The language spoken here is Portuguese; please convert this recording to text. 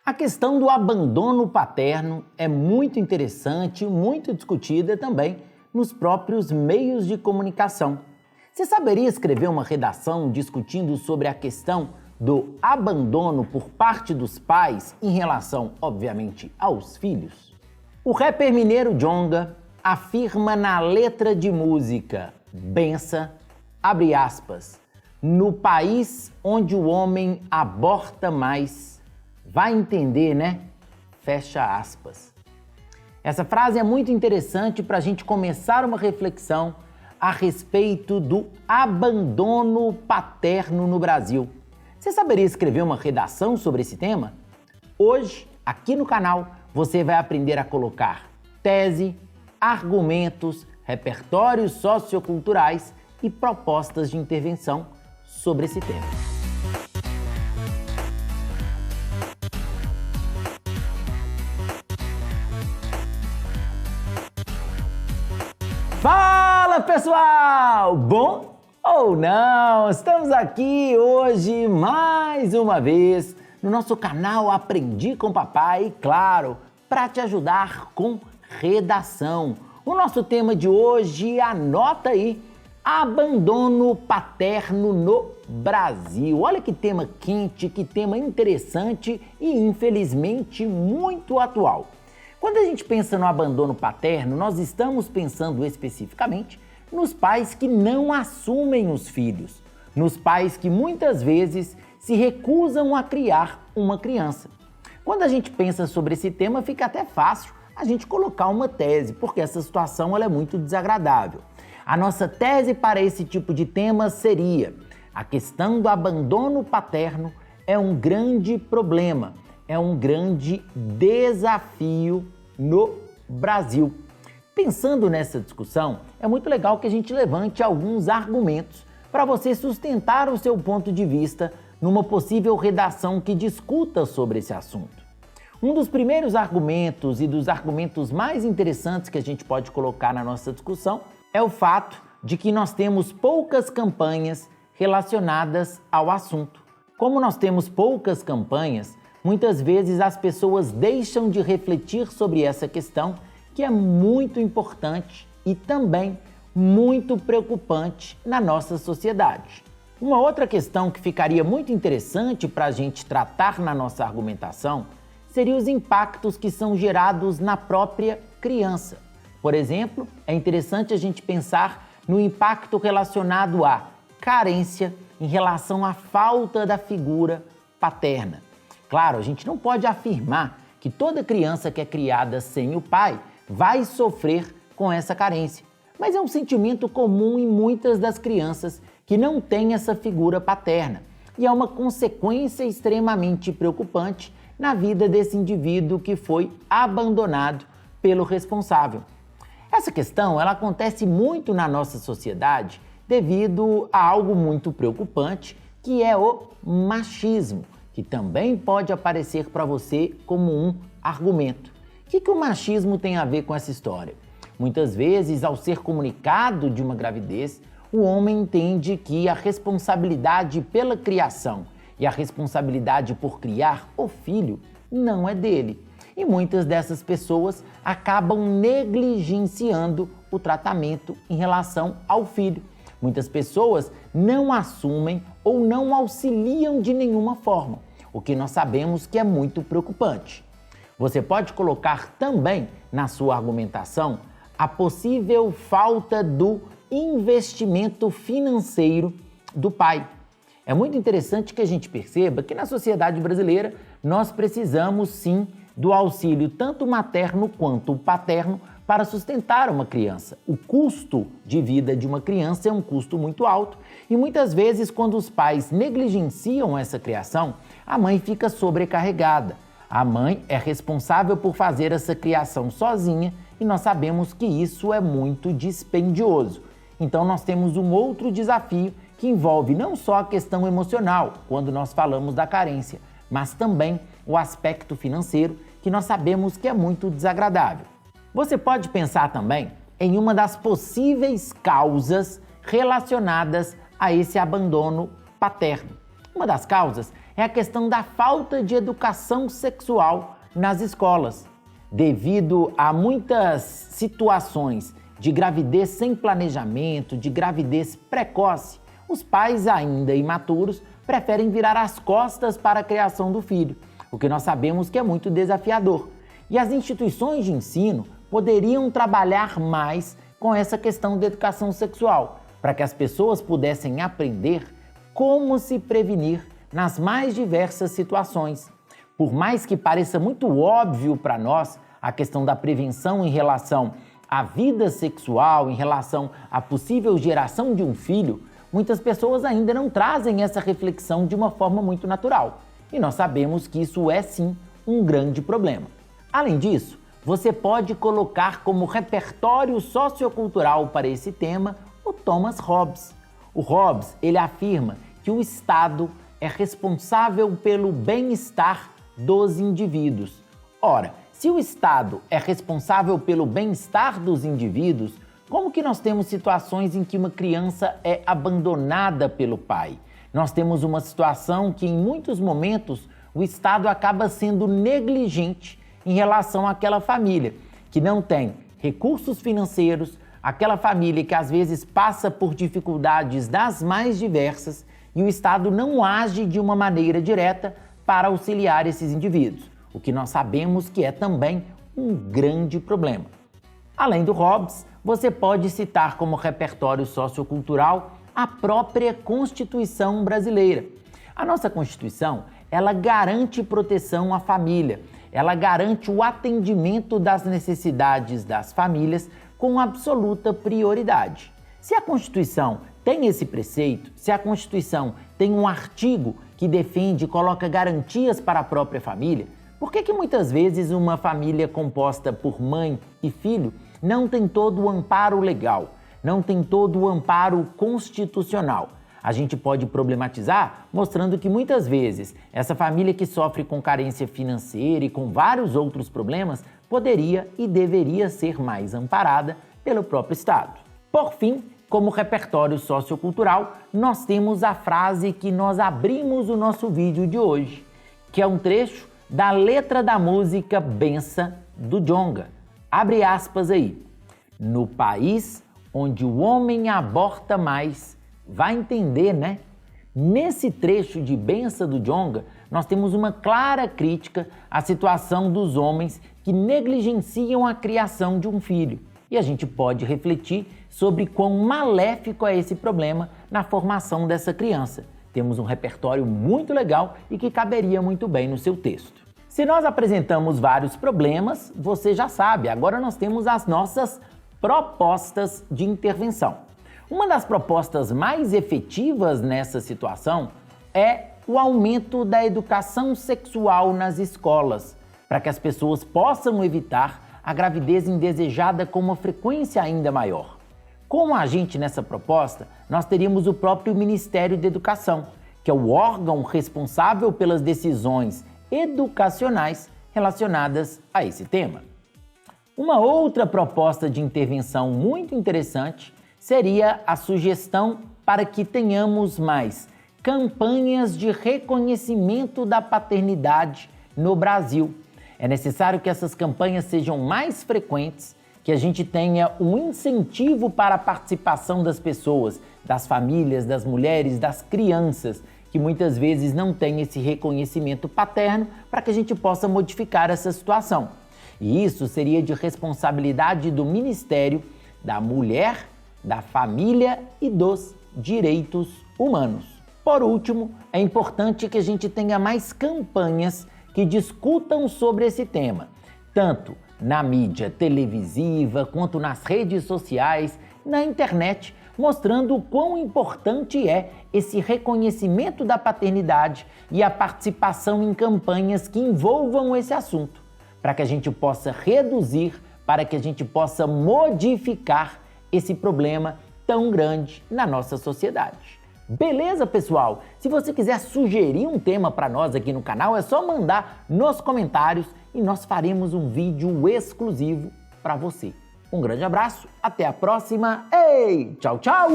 A questão do abandono paterno é muito interessante e muito discutida também nos próprios meios de comunicação. Você saberia escrever uma redação discutindo sobre a questão do abandono por parte dos pais em relação, obviamente, aos filhos? O rapper mineiro Djonga afirma na letra de música Bença, abre aspas, no país onde o homem aborta mais, vai entender, né? Fecha aspas. Essa frase é muito interessante para a gente começar uma reflexão a respeito do abandono paterno no Brasil. Você saberia escrever uma redação sobre esse tema? Hoje, aqui no canal, você vai aprender a colocar tese, argumentos, repertórios socioculturais e propostas de intervenção sobre esse tema. Fala pessoal! Bom ou não? Estamos aqui hoje mais uma vez no nosso canal Aprendi com Papai, e claro, para te ajudar com redação. O nosso tema de hoje, anota aí, abandono paterno no Brasil. Olha que tema quente, que tema interessante e infelizmente muito atual. Quando a gente pensa no abandono paterno, nós estamos pensando especificamente nos pais que não assumem os filhos, nos pais que muitas vezes se recusam a criar uma criança. Quando a gente pensa sobre esse tema, fica até fácil a gente colocar uma tese, porque essa situação ela é muito desagradável. A nossa tese para esse tipo de tema seria: a questão do abandono paterno é um grande problema, é um grande desafio no Brasil. Pensando nessa discussão, é muito legal que a gente levante alguns argumentos para você sustentar o seu ponto de vista numa possível redação que discuta sobre esse assunto. Um dos primeiros argumentos e dos argumentos mais interessantes que a gente pode colocar na nossa discussão é o fato de que nós temos poucas campanhas relacionadas ao assunto. Como nós temos poucas campanhas, muitas vezes as pessoas deixam de refletir sobre essa questão, que é muito importante e também muito preocupante na nossa sociedade. Uma outra questão que ficaria muito interessante para a gente tratar na nossa argumentação seria os impactos que são gerados na própria criança. Por exemplo, é interessante a gente pensar no impacto relacionado à carência em relação à falta da figura paterna. Claro, a gente não pode afirmar que toda criança que é criada sem o pai vai sofrer com essa carência, mas é um sentimento comum em muitas das crianças que não têm essa figura paterna e é uma consequência extremamente preocupante na vida desse indivíduo que foi abandonado pelo responsável. Essa questão ela acontece muito na nossa sociedade devido a algo muito preocupante, que é o machismo, que também pode aparecer para você como um argumento. O que o machismo tem a ver com essa história? Muitas vezes, ao ser comunicado de uma gravidez, o homem entende que a responsabilidade pela criação e a responsabilidade por criar o filho não é dele. E muitas dessas pessoas acabam negligenciando o tratamento em relação ao filho. Muitas pessoas não assumem ou não auxiliam de nenhuma forma, o que nós sabemos que é muito preocupante. Você pode colocar também na sua argumentação a possível falta do investimento financeiro do pai. É muito interessante que a gente perceba que na sociedade brasileira nós precisamos sim do auxílio tanto materno quanto paterno para sustentar uma criança. O custo de vida de uma criança é um custo muito alto e muitas vezes quando os pais negligenciam essa criação, a mãe fica sobrecarregada. A mãe é responsável por fazer essa criação sozinha e nós sabemos que isso é muito dispendioso. Então nós temos um outro desafio que envolve não só a questão emocional, quando nós falamos da carência, mas também o aspecto financeiro, que nós sabemos que é muito desagradável. Você pode pensar também em uma das possíveis causas relacionadas a esse abandono paterno. Uma das causas é a questão da falta de educação sexual nas escolas. Devido a muitas situações de gravidez sem planejamento, de gravidez precoce, os pais ainda imaturos preferem virar as costas para a criação do filho, o que nós sabemos que é muito desafiador. E as instituições de ensino poderiam trabalhar mais com essa questão da educação sexual, para que as pessoas pudessem aprender como se prevenir nas mais diversas situações. Por mais que pareça muito óbvio para nós a questão da prevenção em relação à vida sexual, em relação à possível geração de um filho, muitas pessoas ainda não trazem essa reflexão de uma forma muito natural. E nós sabemos que isso é sim um grande problema. Além disso, você pode colocar como repertório sociocultural para esse tema o Thomas Hobbes. O Hobbes, ele afirma que o Estado é responsável pelo bem-estar dos indivíduos. Ora, se o Estado é responsável pelo bem-estar dos indivíduos, como que nós temos situações em que uma criança é abandonada pelo pai? Nós temos uma situação que em muitos momentos o Estado acaba sendo negligente em relação àquela família que não tem recursos financeiros, aquela família que às vezes passa por dificuldades das mais diversas e o Estado não age de uma maneira direta para auxiliar esses indivíduos, o que nós sabemos que é também um grande problema. Além do Hobbes, você pode citar como repertório sociocultural a própria Constituição brasileira. A nossa Constituição, ela garante proteção à família, ela garante o atendimento das necessidades das famílias com absoluta prioridade. Se a Constituição tem esse preceito, se a Constituição tem um artigo que defende e coloca garantias para a própria família, por que muitas vezes uma família composta por mãe e filho não tem todo o amparo legal, não tem todo o amparo constitucional? A gente pode problematizar mostrando que muitas vezes essa família que sofre com carência financeira e com vários outros problemas poderia e deveria ser mais amparada pelo próprio Estado. Por fim, como repertório sociocultural, nós temos a frase que nós abrimos o nosso vídeo de hoje, que é um trecho da letra da música Bença, do Djonga. Abre aspas aí. No país onde o homem aborta mais, vai entender, né? Nesse trecho de Bença do Djonga, nós temos uma clara crítica à situação dos homens que negligenciam a criação de um filho. E a gente pode refletir sobre quão maléfico é esse problema na formação dessa criança. Temos um repertório muito legal e que caberia muito bem no seu texto. Se nós apresentamos vários problemas, você já sabe, agora nós temos as nossas propostas de intervenção. Uma das propostas mais efetivas nessa situação é o aumento da educação sexual nas escolas, para que as pessoas possam evitar a gravidez indesejada com uma frequência ainda maior. Como agente nessa proposta, nós teríamos o próprio Ministério da Educação, que é o órgão responsável pelas decisões educacionais relacionadas a esse tema. Uma outra proposta de intervenção muito interessante seria a sugestão para que tenhamos mais campanhas de reconhecimento da paternidade no Brasil. É necessário que essas campanhas sejam mais frequentes, que a gente tenha um incentivo para a participação das pessoas, das famílias, das mulheres, das crianças, que muitas vezes não têm esse reconhecimento paterno, para que a gente possa modificar essa situação. E isso seria de responsabilidade do Ministério da Mulher, da Família e dos Direitos Humanos. Por último, é importante que a gente tenha mais campanhas que discutam sobre esse tema, tanto na mídia televisiva, quanto nas redes sociais, na internet, mostrando o quão importante é esse reconhecimento da paternidade e a participação em campanhas que envolvam esse assunto, para que a gente possa reduzir, para que a gente possa modificar esse problema tão grande na nossa sociedade. Beleza, pessoal? Se você quiser sugerir um tema para nós aqui no canal, é só mandar nos comentários e nós faremos um vídeo exclusivo para você. Um grande abraço, até a próxima. Ei, tchau, tchau!